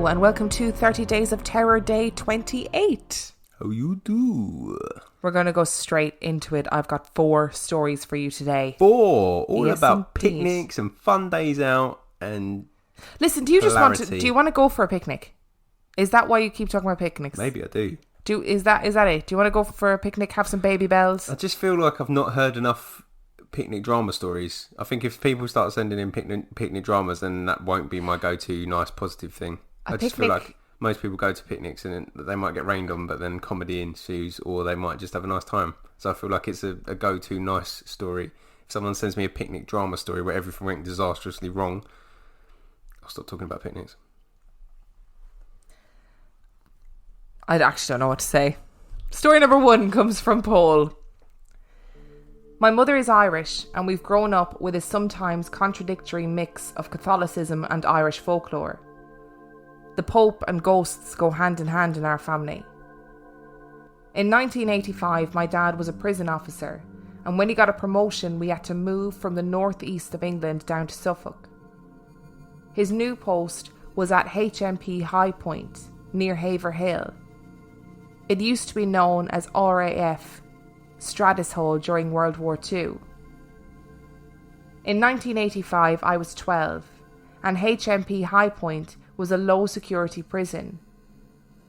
and welcome to 30 Days of Terror Day 28. How you do? We're going to go straight into it. I've got 4 stories for you today. 4? All Yes, about indeed. picnics and fun days out and Listen, do you just want to, hilarity. do you want to go for a picnic? Is that why you keep talking about picnics? Maybe I do. Is that it? Do you want to go for a picnic, have some baby bells? I just feel like I've not heard enough picnic drama stories. I think if people start sending in picnic dramas, then that won't be my go-to nice positive thing. I just feel like most people go to picnics and they might get rained on, but then comedy ensues, or they might just have a nice time. So I feel like it's a go-to nice story. If someone sends me a picnic drama story where everything went disastrously wrong, I'll stop talking about picnics. I actually don't know what to say. Story number 1 comes from Paul. My mother is Irish, and we've grown up with a sometimes contradictory mix of Catholicism and Irish folklore. The Pope and ghosts go hand in hand in our family. In 1985, my dad was a prison officer, and when he got a promotion, we had to move from the northeast of England down to Suffolk. His new post was at HMP High Point, near Haverhill. It used to be known as RAF Strathis Hall during World War II. In 1985, I was 12, and HMP High Point was a low-security prison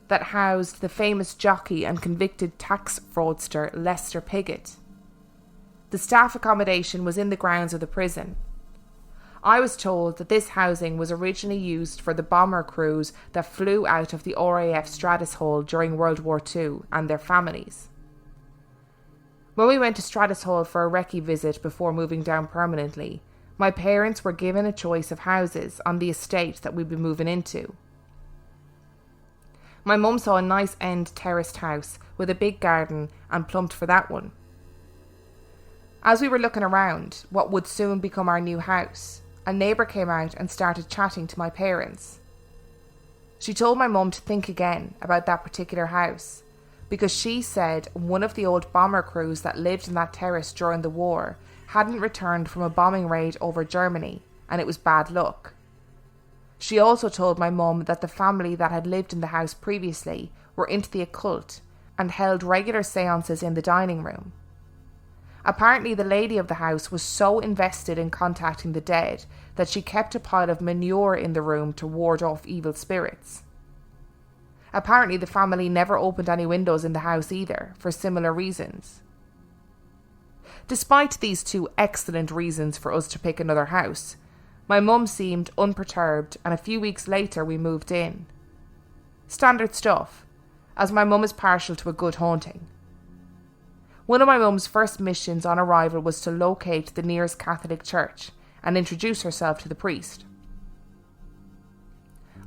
that housed the famous jockey and convicted tax fraudster Lester Piggott. The staff accommodation was in the grounds of the prison. I was told that this housing was originally used for the bomber crews that flew out of the RAF Strathis Hall during World War II and their families. When we went to Strathis Hall for a recce visit before moving down permanently, my parents were given a choice of houses on the estate that we'd be moving into. My mum saw a nice end terraced house with a big garden and plumped for that one. As we were looking around what would soon become our new house, a neighbour came out and started chatting to my parents. She told my mum to think again about that particular house, because she said one of the old bomber crews that lived in that terrace during the war hadn't returned from a bombing raid over Germany, and it was bad luck. She also told my mum that the family that had lived in the house previously were into the occult and held regular seances in the dining room. Apparently the lady of the house was so invested in contacting the dead that she kept a pile of manure in the room to ward off evil spirits. Apparently the family never opened any windows in the house either, for similar reasons. Despite these 2 excellent reasons for us to pick another house, my mum seemed unperturbed, and a few weeks later we moved in. Standard stuff, as my mum is partial to a good haunting. One of my mum's first missions on arrival was to locate the nearest Catholic church and introduce herself to the priest.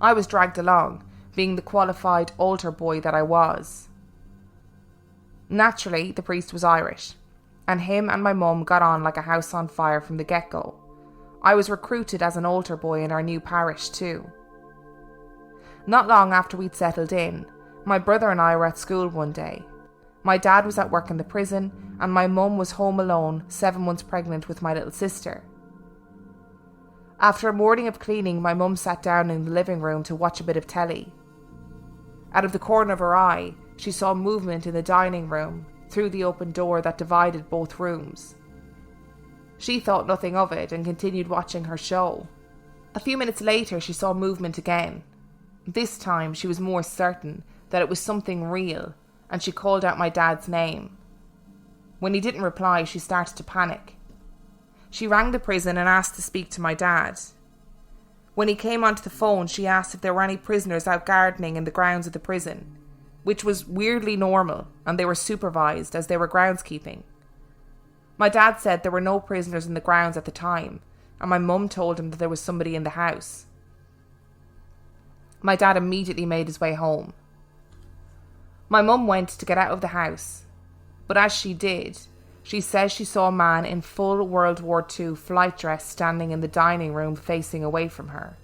I was dragged along, being the qualified altar boy that I was. Naturally, the priest was Irish, and him and my mum got on like a house on fire from the get-go. I was recruited as an altar boy in our new parish too. Not long after we'd settled in, my brother and I were at school one day. My dad was at work in the prison, and my mum was home alone, 7 months pregnant with my little sister. After a morning of cleaning, my mum sat down in the living room to watch a bit of telly. Out of the corner of her eye, she saw movement in the dining room through the open door that divided both rooms. She thought nothing of it and continued watching her show. A few minutes later, she saw movement again. This time, she was more certain that it was something real, and she called out my dad's name. When he didn't reply, she started to panic. She rang the prison and asked to speak to my dad. When he came onto the phone, she asked if there were any prisoners out gardening in the grounds of the prison, which was weirdly normal, and they were supervised as they were groundskeeping. My dad said there were no prisoners in the grounds at the time, and my mum told him that there was somebody in the house. My dad immediately made his way home. My mum went to get out of the house, but as she did, she says she saw a man in full World War II flight dress standing in the dining room facing away from her.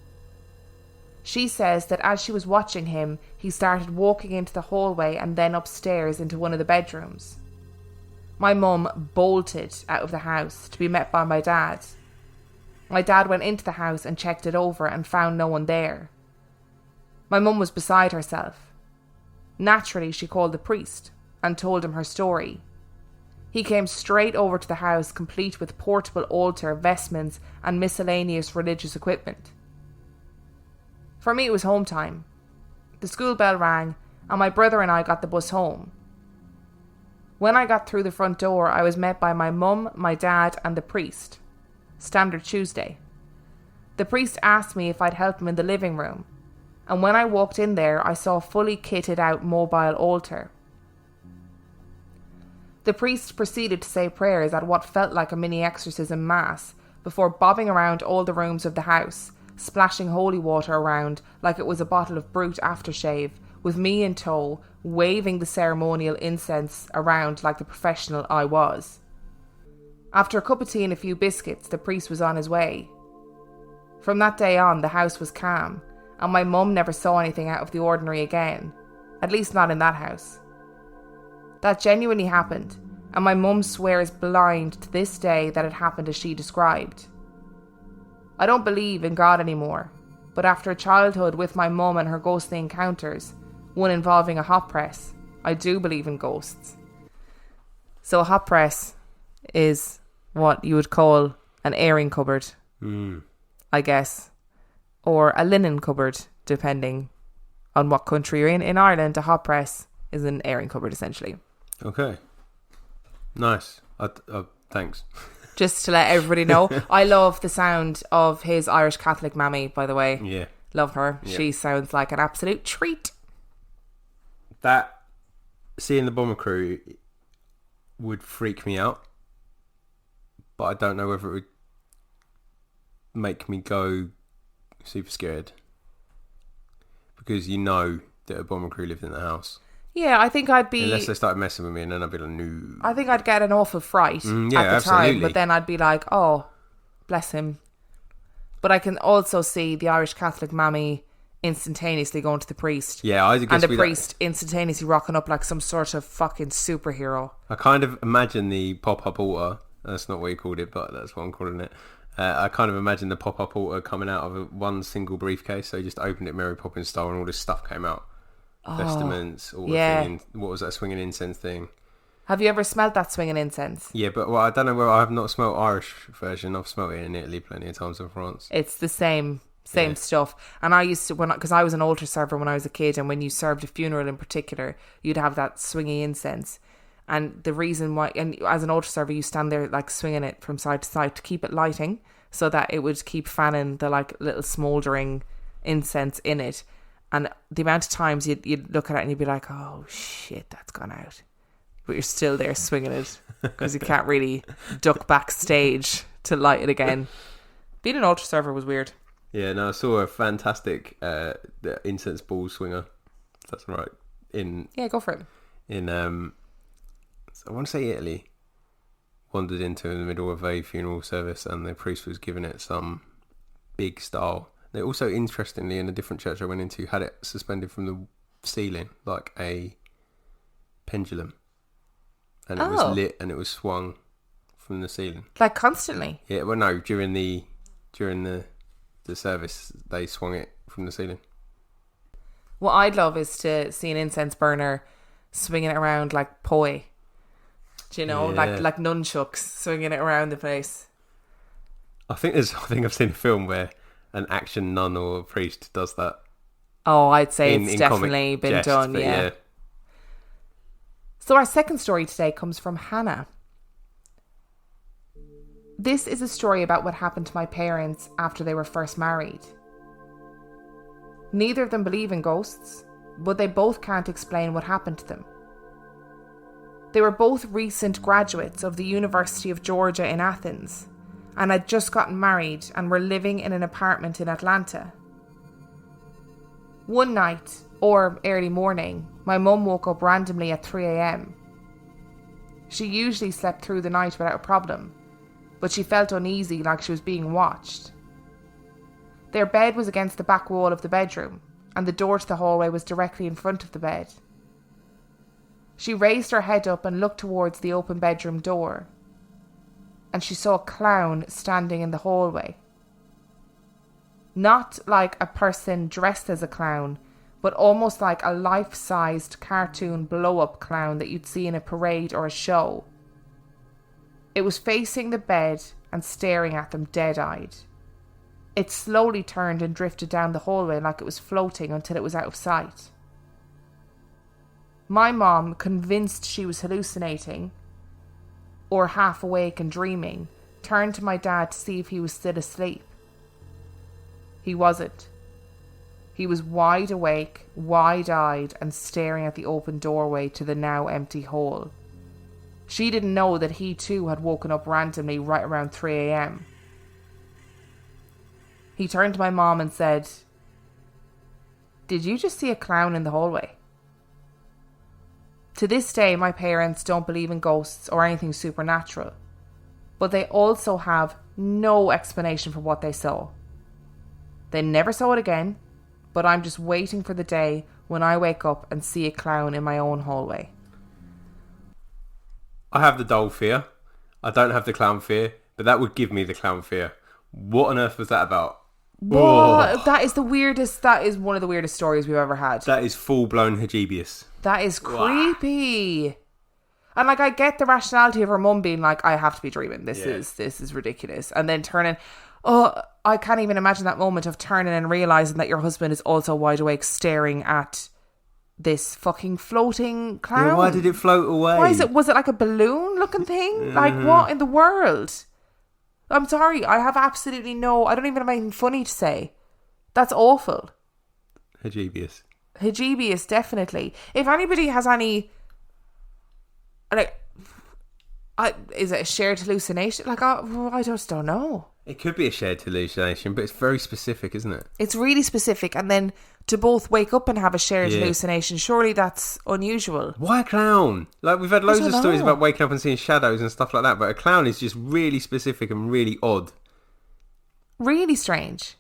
She says that as she was watching him, he started walking into the hallway and then upstairs into one of the bedrooms. My mum bolted out of the house to be met by my dad. My dad went into the house and checked it over and found no one there. My mum was beside herself. Naturally, she called the priest and told him her story. He came straight over to the house, complete with portable altar, vestments, and miscellaneous religious equipment. For me, it was home time. The school bell rang, and my brother and I got the bus home. When I got through the front door, I was met by my mum, my dad, and the priest. Standard Tuesday. The priest asked me if I'd help him in the living room, and when I walked in there, I saw a fully kitted out mobile altar. The priest proceeded to say prayers at what felt like a mini exorcism mass before bobbing around all the rooms of the house, splashing holy water around like it was a bottle of Brute aftershave, with me in tow, waving the ceremonial incense around like the professional I was. After a cup of tea and a few biscuits, the priest was on his way. From that day on, the house was calm, and my mum never saw anything out of the ordinary again, at least not in that house. That genuinely happened, and my mum swears blind to this day that it happened as she described. I don't believe in God anymore, but after a childhood with my mum and her ghostly encounters, one involving a hot press, I do believe in ghosts. So a hot press is what you would call an airing cupboard, I guess, or a linen cupboard, depending on what country you're in. In Ireland, a hot press is an airing cupboard, essentially. Okay. Nice. Thanks. Just to let everybody know, I love the sound of his Irish Catholic mammy, by the way. Yeah. Love her. Yeah. She sounds like an absolute treat. That, seeing the Bomber Crew would freak me out, but I don't know whether it would make me go super scared, because you know that a Bomber Crew lived in the house. Yeah, I think I'd be... Unless they started messing with me, and then I'd be like, no. I think I'd get an awful fright at the absolutely. time, but then I'd be like, oh, bless him. But I can also see the Irish Catholic mammy instantaneously going to the priest. Yeah, I guess. And the priest instantaneously rocking up like some sort of fucking superhero. I kind of imagine the pop-up altar. That's not what you called it, but that's what I'm calling it. I kind of imagine the pop-up altar coming out of one single briefcase. So you just opened it Mary Poppins style, and all this stuff came out. Vestiments, all the thing. What was that swinging incense thing? Have you ever smelled that swinging incense? Yeah, but I don't know where. I have not smelled Irish version. I've smelled it in Italy plenty of times, in France. It's the same stuff. And I used to, because I was an altar server when I was a kid, and when you served a funeral in particular, you'd have that swinging incense. And the reason why, and as an altar server, you stand there like swinging it from side to side to keep it lighting, so that it would keep fanning the like little smouldering incense in it. And the amount of times you'd look at it and you'd be like, oh shit, that's gone out. But you're still there swinging it because you can't really duck backstage to light it again. Being an altar server was weird. Yeah, no, I saw a fantastic the incense ball swinger. That's right. Go for it. I want to say Italy. Wandered into in the middle of a funeral service, and the priest was giving it some big style. They also, interestingly, in a different church I went into, had it suspended from the ceiling like a pendulum, and it was lit and it was swung from the ceiling, like constantly. Yeah, well, no, during the service they swung it from the ceiling. What I'd love is to see an incense burner swinging it around like poi. Do you know, like nunchucks, swinging it around the place. I think I've seen a film where an action nun or a priest does that. Oh, I'd say it's definitely been done, yeah. So our second story today comes from Hannah. This is a story about what happened to my parents after they were first married. Neither of them believe in ghosts, but they both can't explain what happened to them. They were both recent graduates of the University of Georgia in Athens, and had just gotten married and were living in an apartment in Atlanta. One night, or early morning, my mum woke up randomly at 3 a.m. She usually slept through the night without a problem, but she felt uneasy, like she was being watched. Their bed was against the back wall of the bedroom, and the door to the hallway was directly in front of the bed. She raised her head up and looked towards the open bedroom door, and she saw a clown standing in the hallway. Not like a person dressed as a clown, but almost like a life-sized cartoon blow-up clown that you'd see in a parade or a show. It was facing the bed and staring at them dead-eyed. It slowly turned and drifted down the hallway like it was floating until it was out of sight. My mom, convinced she was hallucinating, or half awake and dreaming, turned to my dad to see if he was still asleep. He wasn't. He was wide awake, wide-eyed, and staring at the open doorway to the now empty hall. She didn't know that he too had woken up randomly right around 3 a.m. He turned to my mom and said, "Did you just see a clown in the hallway?" To this day, my parents don't believe in ghosts or anything supernatural, but they also have no explanation for what they saw. They never saw it again, but I'm just waiting for the day when I wake up and see a clown in my own hallway. I have the doll fear. I don't have the clown fear, but that would give me the clown fear. What on earth was that about? What? That is one of the weirdest stories we've ever had. That is full-blown Hejebius. That is creepy. And like, I get the rationality of her mum being like, I have to be dreaming. This is ridiculous. And then turning, I can't even imagine that moment of turning and realising that your husband is also wide awake staring at this fucking floating clown. Yeah, why did it float away? Was it like a balloon looking thing? Like, what in the world? I'm sorry, I have absolutely I don't even have anything funny to say. That's awful. Hejebius, definitely. If anybody has any, like, is it a shared hallucination? Like, I just don't know. It could be a shared hallucination, but it's very specific, isn't it? It's really specific, and then to both wake up and have a shared hallucination, surely that's unusual. Why a clown? Like, we've had loads of stories about waking up and seeing shadows and stuff like that, but a clown is just really specific and really odd. Really strange.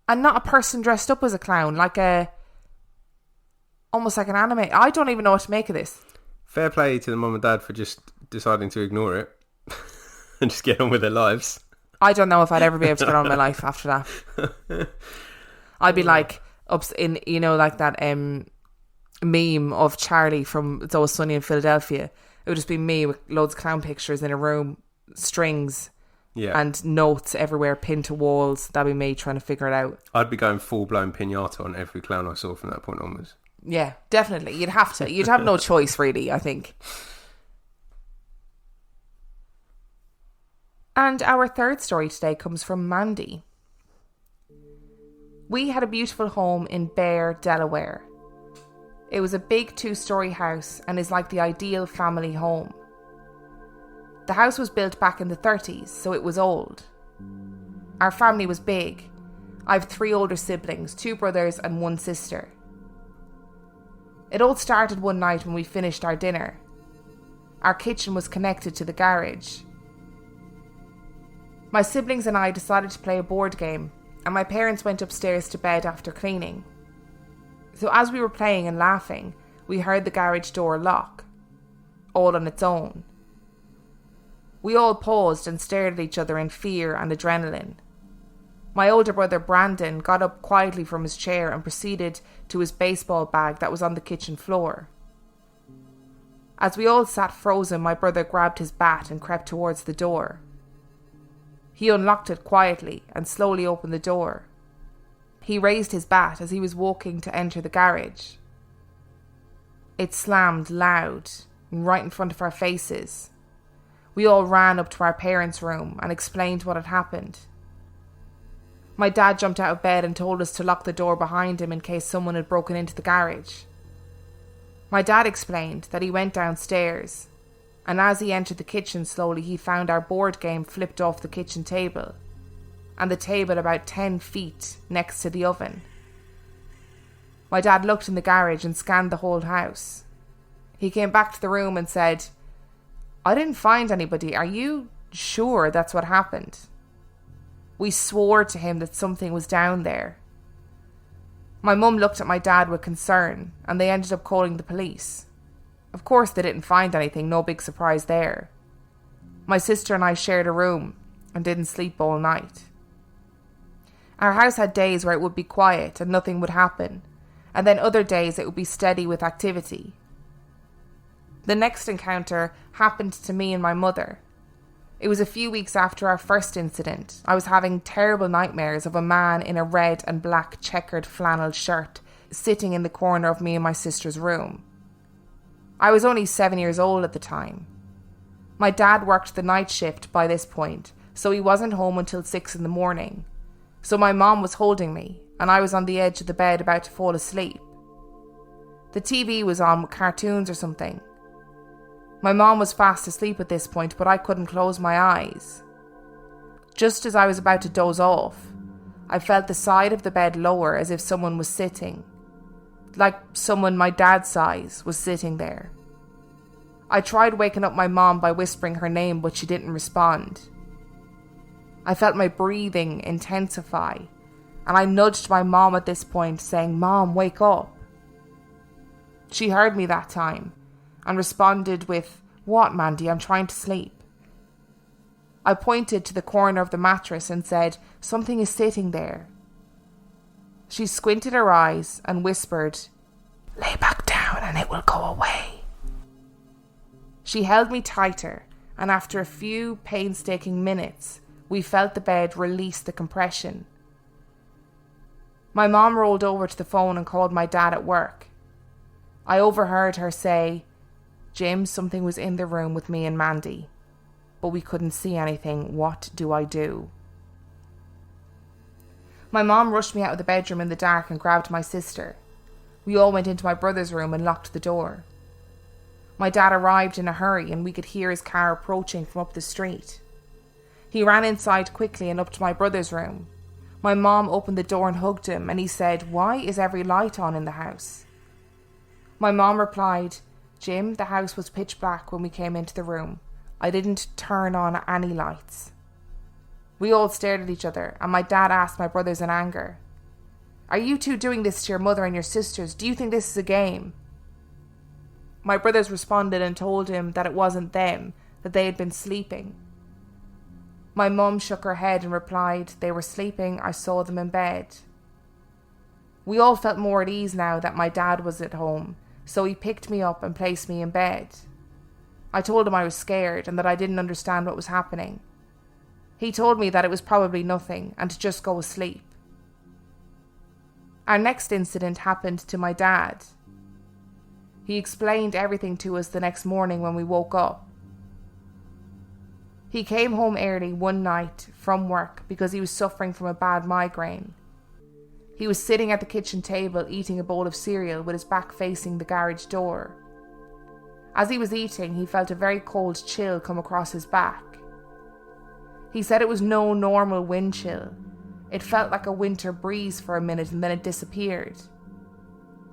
And not a person dressed up as a clown, almost like an anime. I don't even know what to make of this. Fair play to the mum and dad for just deciding to ignore it and just get on with their lives. I don't know if I'd ever be able to get on with my life after that. I'd be like, like that meme of Charlie from It's Always Sunny in Philadelphia. It would just be me with loads of clown pictures in a room, strings, and notes everywhere pinned to walls. That'd be me trying to figure it out. I'd be going full-blown piñata on every clown I saw from that point onwards. Yeah, definitely. You'd have to. You'd have no choice, really, I think. And our third story today comes from Mandy. We had a beautiful home in Bear, Delaware. It was a big 2-story house and is like the ideal family home. The house was built back in the 30s, so it was old. Our family was big. I have 3 older siblings, 2 brothers and 1 sister. It all started one night when we finished our dinner. Our kitchen was connected to the garage. My siblings and I decided to play a board game, and my parents went upstairs to bed after cleaning. So as we were playing and laughing, we heard the garage door lock, all on its own. We all paused and stared at each other in fear and adrenaline. My older brother Brandon got up quietly from his chair and proceeded to his baseball bag that was on the kitchen floor. As we all sat frozen, my brother grabbed his bat and crept towards the door. He unlocked it quietly and slowly opened the door. He raised his bat as he was walking to enter the garage. It slammed loud, right in front of our faces. We all ran up to our parents' room and explained what had happened. My dad jumped out of bed and told us to lock the door behind him in case someone had broken into the garage. My dad explained that he went downstairs, and as he entered the kitchen slowly, he found our board game flipped off the kitchen table, and the table about 10 feet next to the oven. My dad looked in the garage and scanned the whole house. He came back to the room and said, "I didn't find anybody. Are you sure that's what happened?" We swore to him that something was down there. My mum looked at my dad with concern, and they ended up calling the police. Of course they didn't find anything, no big surprise there. My sister and I shared a room and didn't sleep all night. Our house had days where it would be quiet and nothing would happen, and then other days it would be steady with activity. The next encounter happened to me and my mother. It was a few weeks after our first incident. I was having terrible nightmares of a man in a red and black checkered flannel shirt sitting in the corner of me and my sister's room. I was only 7 years old at the time. My dad worked the night shift by this point, so he wasn't home until 6 in the morning. So my mom was holding me, and I was on the edge of the bed about to fall asleep. The TV was on with cartoons or something. My mom was fast asleep at this point, but I couldn't close my eyes. Just as I was about to doze off, I felt the side of the bed lower as if someone was sitting. Like someone my dad's size was sitting there. I tried waking up my mom by whispering her name, but she didn't respond. I felt my breathing intensify, and I nudged my mom at this point, saying, "Mom, wake up." She heard me that time, and responded with, "What, Mandy? I'm trying to sleep." I pointed to the corner of the mattress and said, "Something is sitting there." She squinted her eyes and whispered, "Lay back down and it will go away." She held me tighter, and after a few painstaking minutes, we felt the bed release the compression. My mom rolled over to the phone and called my dad at work. I overheard her say, "Jim, something was in the room with me and Mandy, but we couldn't see anything. What do I do?" My mom rushed me out of the bedroom in the dark and grabbed my sister. We all went into my brother's room and locked the door. My dad arrived in a hurry, and we could hear his car approaching from up the street. He ran inside quickly and up to my brother's room. My mom opened the door and hugged him, and he said, "Why is every light on in the house?" My mom replied, "Jim, the house was pitch black when we came into the room. I didn't turn on any lights." We all stared at each other, and my dad asked my brothers in anger, "Are you two doing this to your mother and your sisters? Do you think this is a game?" My brothers responded and told him that it wasn't them, that they had been sleeping. My mum shook her head and replied, "They were sleeping. I saw them in bed." We all felt more at ease now that my dad was at home, so he picked me up and placed me in bed. I told him I was scared and that I didn't understand what was happening. He told me that it was probably nothing and to just go asleep. Our next incident happened to my dad. He explained everything to us the next morning when we woke up. He came home early one night from work because he was suffering from a bad migraine. He was sitting at the kitchen table eating a bowl of cereal with his back facing the garage door. As he was eating, he felt a very cold chill come across his back. He said it was no normal wind chill. It felt like a winter breeze for a minute and then it disappeared.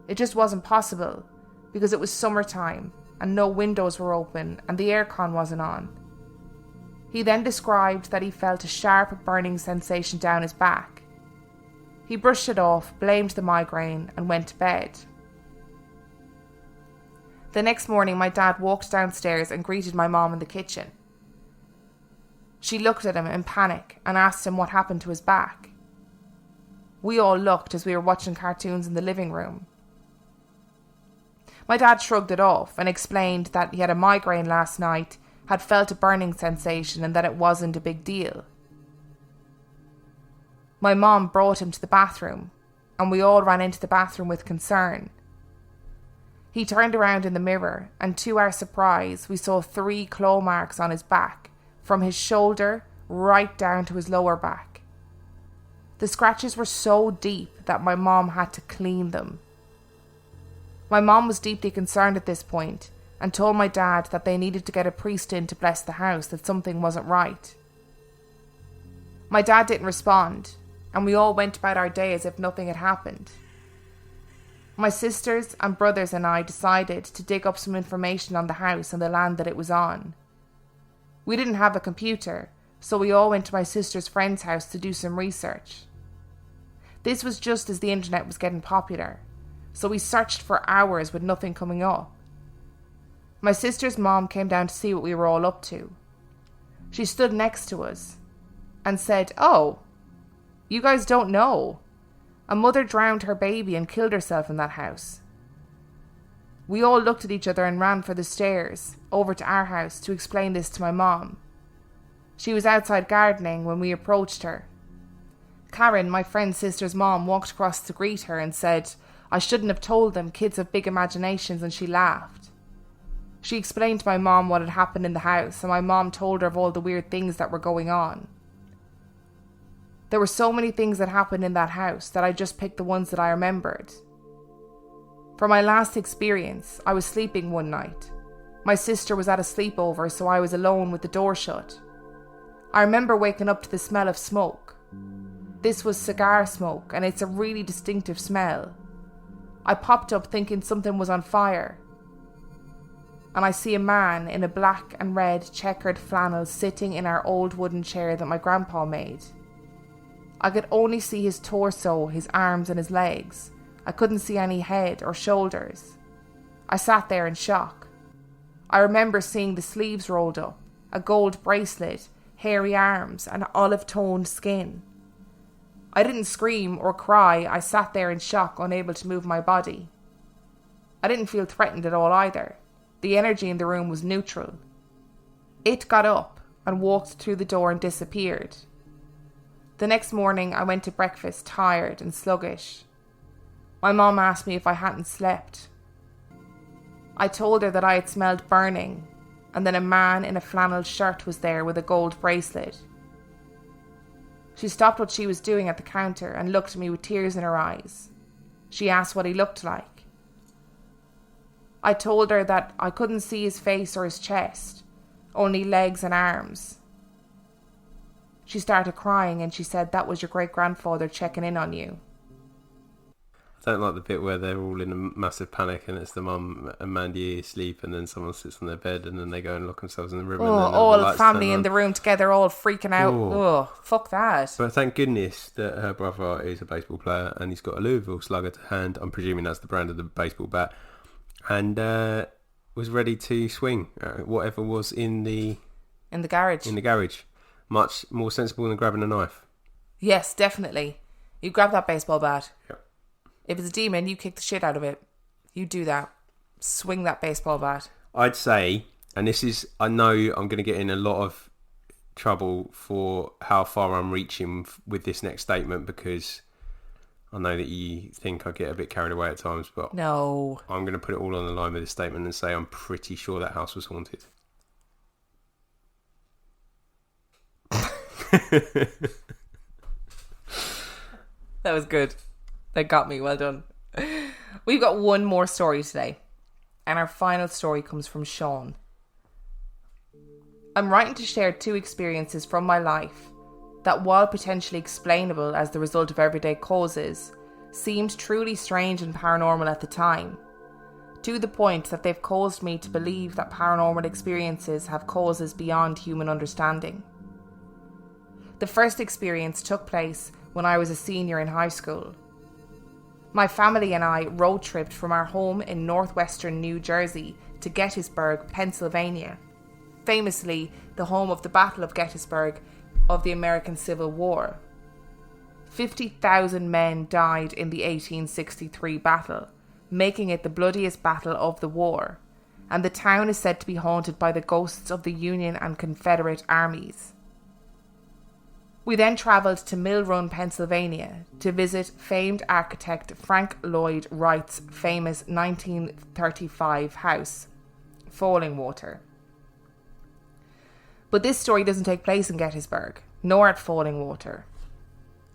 It just wasn't possible because it was summertime and no windows were open and the aircon wasn't on. He then described that he felt a sharp burning sensation down his back. He brushed it off, blamed the migraine, and went to bed. The next morning, my dad walked downstairs and greeted my mom in the kitchen. She looked at him in panic and asked him what happened to his back. We all looked as we were watching cartoons in the living room. My dad shrugged it off and explained that he had a migraine last night, had felt a burning sensation, and that it wasn't a big deal. My mom brought him to the bathroom, and we all ran into the bathroom with concern. He turned around in the mirror, and to our surprise, we saw 3 claw marks on his back, from his shoulder right down to his lower back. The scratches were so deep that my mom had to clean them. My mom was deeply concerned at this point, and told my dad that they needed to get a priest in to bless the house, that something wasn't right. My dad didn't respond, and we all went about our day as if nothing had happened. My sisters and brothers and I decided to dig up some information on the house and the land that it was on. We didn't have a computer, so we all went to my sister's friend's house to do some research. This was just as the internet was getting popular, so we searched for hours with nothing coming up. My sister's mom came down to see what we were all up to. She stood next to us and said, "Oh, You guys don't know. A mother drowned her baby and killed herself in that house. We all looked at each other and ran for the stairs over to our house to explain this to my mom. She was outside gardening when we approached her. Karen, my friend's sister's mom, walked across to greet her and said, I shouldn't have told them, kids have big imaginations, and she laughed. She explained to my mom what had happened in the house, and my mom told her of all the weird things that were going on. There were so many things that happened in that house that I just picked the ones that I remembered. For my last experience, I was sleeping one night. My sister was at a sleepover, so I was alone with the door shut. I remember waking up to the smell of smoke. This was cigar smoke, and it's a really distinctive smell. I popped up thinking something was on fire. And I see a man in a black and red checkered flannel sitting in our old wooden chair that my grandpa made. I could only see his torso, his arms and his legs. I couldn't see any head or shoulders. I sat there in shock. I remember seeing the sleeves rolled up, a gold bracelet, hairy arms and olive-toned skin. I didn't scream or cry. I sat there in shock, unable to move my body. I didn't feel threatened at all either. The energy in the room was neutral. It got up and walked through the door and disappeared. The next morning I went to breakfast tired and sluggish. My mom asked me if I hadn't slept. I told her that I had smelled burning, and then a man in a flannel shirt was there with a gold bracelet. She stopped what she was doing at the counter and looked at me with tears in her eyes. She asked what he looked like. I told her that I couldn't see his face or his chest, only legs and arms. She started crying and she said that was your great-grandfather checking in on you. I don't like the bit where they're all in a massive panic and it's the mum and Mandy asleep and then someone sits on their bed and then they go and lock themselves in the room. Oh, and then all the family in the room together, all freaking out. Oh, fuck that. But thank goodness that her brother is a baseball player and he's got a Louisville Slugger to hand. I'm presuming that's the brand of the baseball bat. And was ready to swing whatever was in the garage. In the garage. Much more sensible than grabbing a knife. Yes, definitely. You grab that baseball bat. Yep. If it's a demon, you kick the shit out of it. You do that. Swing that baseball bat. I'd say, and this is, I know I'm going to get in a lot of trouble for how far I'm reaching with this next statement because I know that you think I get a bit carried away at times, but no, I'm going to put it all on the line with this statement and say I'm pretty sure that house was haunted. That was good. That got me. Well done. We've got one more story today. And our final story comes from Sean. I'm writing to share two experiences from my life that, while potentially explainable as the result of everyday causes, seemed truly strange and paranormal at the time, to the point that they've caused me to believe that paranormal experiences have causes beyond human understanding. The first experience took place when I was a senior in high school. My family and I road tripped from our home in northwestern New Jersey to Gettysburg, Pennsylvania, famously the home of the Battle of Gettysburg of the American Civil War. 50,000 men died in the 1863 battle, making it the bloodiest battle of the war, and the town is said to be haunted by the ghosts of the Union and Confederate armies. We then travelled to Mill Run, Pennsylvania to visit famed architect Frank Lloyd Wright's famous 1935 house, Fallingwater. But this story doesn't take place in Gettysburg, nor at Fallingwater.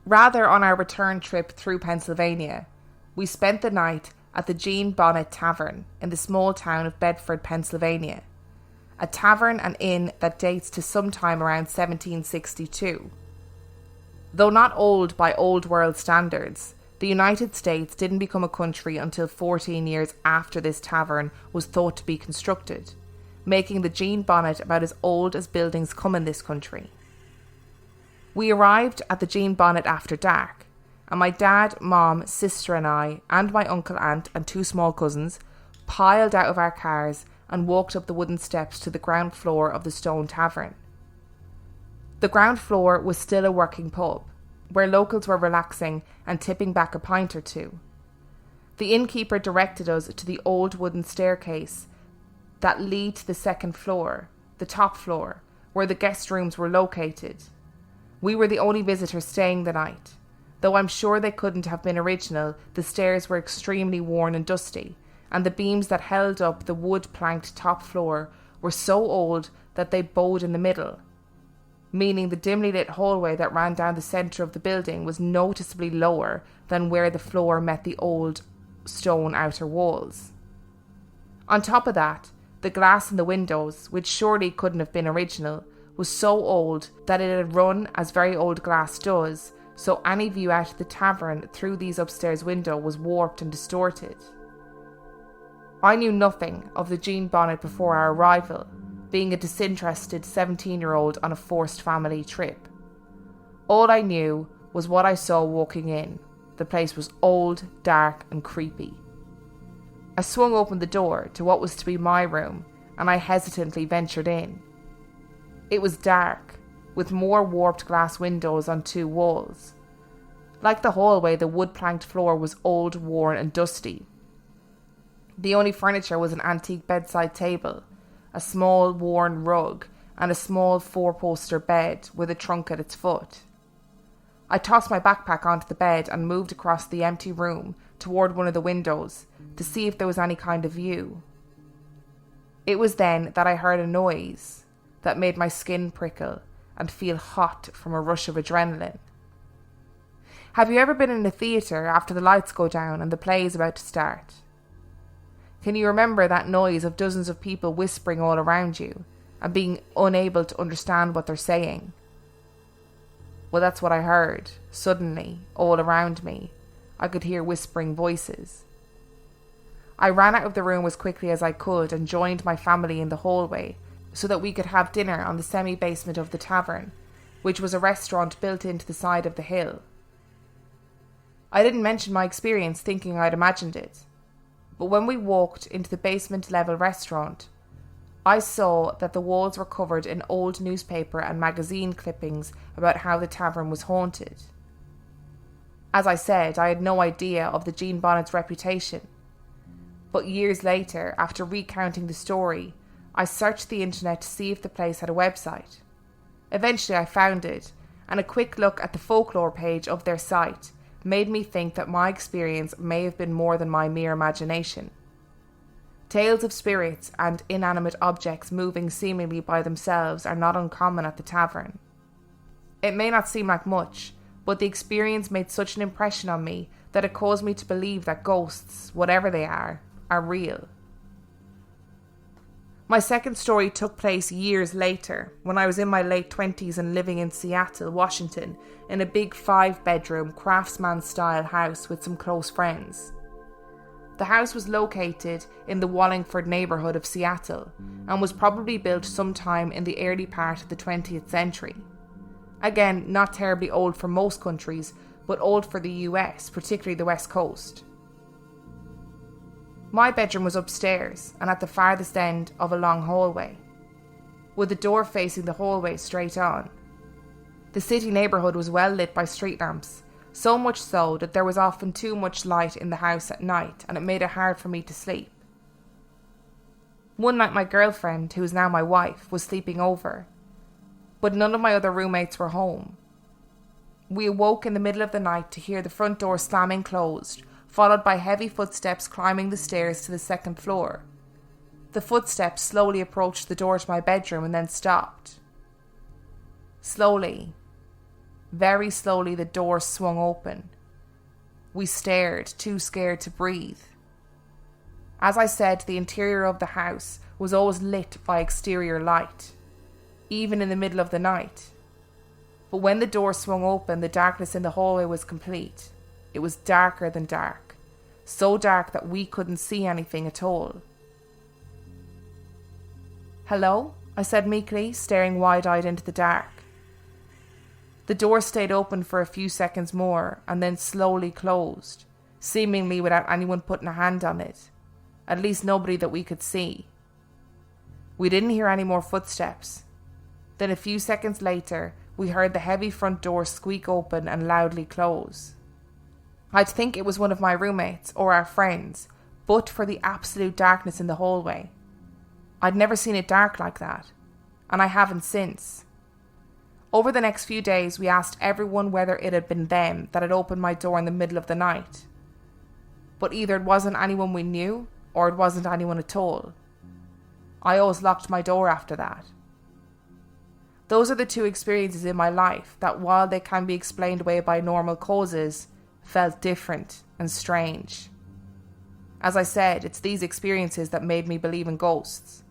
Rather, on our return trip through Pennsylvania, we spent the night at the Jean Bonnet Tavern in the small town of Bedford, Pennsylvania, a tavern and inn that dates to sometime around 1762. Though not old by old world standards, the United States didn't become a country until 14 years after this tavern was thought to be constructed, making the Jean Bonnet about as old as buildings come in this country. We arrived at the Jean Bonnet after dark, and my dad, mom, sister and I, and my uncle, aunt and two small cousins, piled out of our cars and walked up the wooden steps to the ground floor of the stone tavern. The ground floor was still a working pub, where locals were relaxing and tipping back a pint or two. The innkeeper directed us to the old wooden staircase that lead to the second floor, the top floor, where the guest rooms were located. We were the only visitors staying the night. Though I'm sure they couldn't have been original, the stairs were extremely worn and dusty, and the beams that held up the wood-planked top floor were so old that they bowed in the middle, meaning the dimly lit hallway that ran down the centre of the building was noticeably lower than where the floor met the old stone outer walls. On top of that, the glass in the windows, which surely couldn't have been original, was so old that it had run as very old glass does, so any view out of the tavern through these upstairs windows was warped and distorted. I knew nothing of the Jean Bonnet before our arrival, being a disinterested 17-year-old on a forced family trip. All I knew was what I saw walking in. The place was old, dark and creepy. I swung open the door to what was to be my room, and I hesitantly ventured in. It was dark, with more warped glass windows on two walls. Like the hallway, the wood-planked floor was old, worn and dusty. The only furniture was an antique bedside table, a small worn rug, and a small four-poster bed with a trunk at its foot. I tossed my backpack onto the bed and moved across the empty room toward one of the windows to see if there was any kind of view. It was then that I heard a noise that made my skin prickle and feel hot from a rush of adrenaline. Have you ever been in a theatre after the lights go down and the play is about to start? Can you remember that noise of dozens of people whispering all around you and being unable to understand what they're saying? Well, that's what I heard. Suddenly, all around me, I could hear whispering voices. I ran out of the room as quickly as I could and joined my family in the hallway so that we could have dinner on the semi-basement of the tavern, which was a restaurant built into the side of the hill. I didn't mention my experience thinking I'd imagined it, but when we walked into the basement-level restaurant, I saw that the walls were covered in old newspaper and magazine clippings about how the tavern was haunted. As I said, I had no idea of the Jean Bonnet's reputation, but years later, after recounting the story, I searched the internet to see if the place had a website. Eventually I found it, and a quick look at the folklore page of their site made me think that my experience may have been more than my mere imagination. Tales of spirits and inanimate objects moving seemingly by themselves are not uncommon at the tavern. It may not seem like much, but the experience made such an impression on me that it caused me to believe that ghosts, whatever they are real. My second story took place years later, when I was in my late 20s and living in Seattle, Washington, in a big 5-bedroom, craftsman-style house with some close friends. The house was located in the Wallingford neighbourhood of Seattle and was probably built sometime in the early part of the 20th century. Again, not terribly old for most countries, but old for the US, particularly the West Coast. My bedroom was upstairs and at the farthest end of a long hallway, with the door facing the hallway straight on. The city neighbourhood was well lit by street lamps, so much so that there was often too much light in the house at night and it made it hard for me to sleep. One night my girlfriend, who is now my wife, was sleeping over, but none of my other roommates were home. We awoke in the middle of the night to hear the front door slamming closed, followed by heavy footsteps climbing the stairs to the second floor. The footsteps slowly approached the door to my bedroom and then stopped. Slowly, very slowly, the door swung open. We stared, too scared to breathe. As I said, the interior of the house was always lit by exterior light, even in the middle of the night. But when the door swung open, the darkness in the hallway was complete. It was darker than dark, so dark that we couldn't see anything at all. "Hello?" I said meekly, staring wide-eyed into the dark. The door stayed open for a few seconds more and then slowly closed, seemingly without anyone putting a hand on it, at least nobody that we could see. We didn't hear any more footsteps. Then a few seconds later, we heard the heavy front door squeak open and loudly close. I'd think it was one of my roommates or our friends, but for the absolute darkness in the hallway. I'd never seen it dark like that, and I haven't since. Over the next few days, we asked everyone whether it had been them that had opened my door in the middle of the night. But either it wasn't anyone we knew, or it wasn't anyone at all. I always locked my door after that. Those are the two experiences in my life that, while they can be explained away by normal causes, felt different and strange. As I said, it's these experiences that made me believe in ghosts.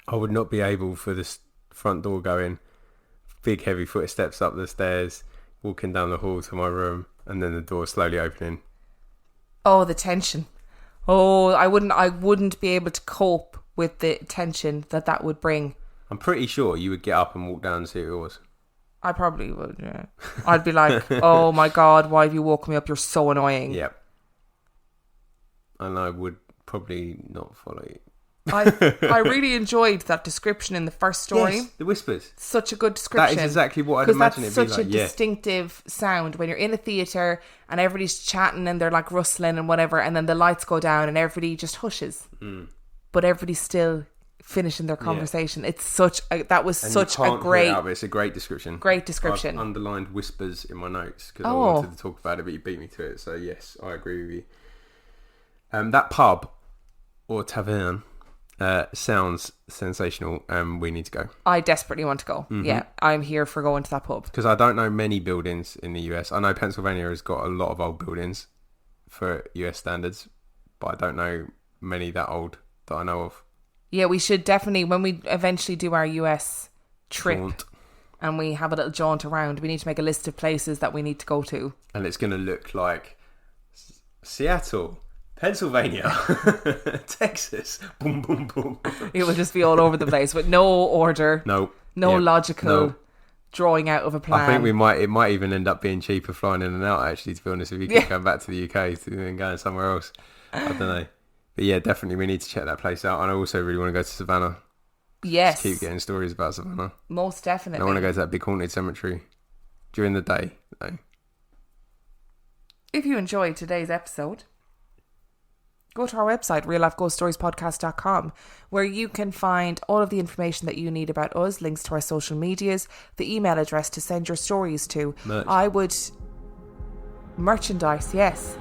I would not be able for this front door going, big heavy footsteps up the stairs, walking down the hall to my room, and then the door slowly opening. Oh, the tension. Oh, I wouldn't be able to cope with the tension that would bring. I'm pretty sure you would get up and walk down and see who it was. I probably would, yeah. I'd be like, oh my God, why have you woken me up? You're so annoying. Yep. And I would probably not follow you. I really enjoyed that description in the first story. Yes, the whispers. Such a good description. That is exactly what I'd imagine it'd be like. Because that's such a distinctive sound when you're in a theatre and everybody's chatting and they're like rustling and whatever, and then the lights go down and everybody just hushes. But everybody's still finishing their conversation. It's such a, that was and such a great... It out, but it's a great description. Great description. I've underlined whispers in my notes because I wanted to talk about it, but you beat me to it. So yes, I agree with you. That pub or tavern sounds sensational, and we need to go. I desperately want to go. Mm-hmm. Yeah, I'm here for going to that pub. Because I don't know many buildings in the US. I know Pennsylvania has got a lot of old buildings for US standards, but I don't know many that old that I know of. Yeah, we should definitely, when we eventually do our US trip and we have a little jaunt around, we need to make a list of places that we need to go to. And it's going to look like Seattle, Pennsylvania, Texas, boom, boom, boom. It will just be all over the place with no order, no logical drawing out of a plan. I think it might even end up being cheaper flying in and out, actually, to be honest, if you keep going back to the UK and going somewhere else. I don't know. But yeah, definitely we need to check that place out. And I also really want to go to Savannah. Yes. Just keep getting stories about Savannah. Most definitely. And I want to go to that big haunted cemetery during the day, though. If you enjoyed today's episode, go to our website, reallifeghoststoriespodcast.com, where you can find all of the information that you need about us, links to our social medias, the email address to send your stories to. Merchandise, yes.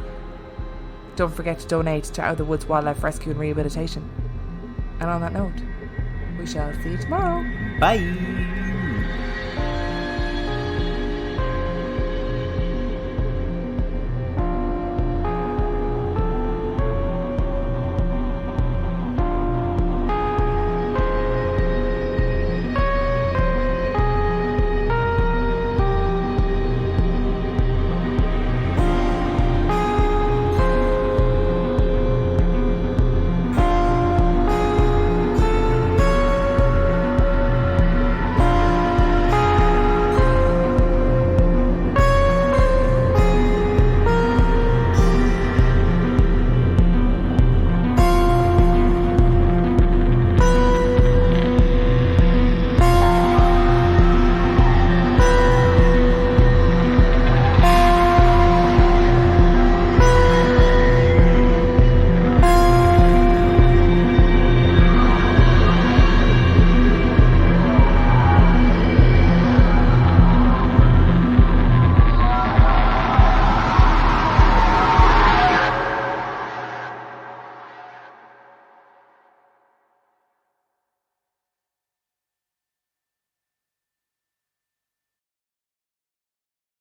Don't forget to donate to Out of the Woods Wildlife Rescue and Rehabilitation. And on that note, we shall see you tomorrow. Bye.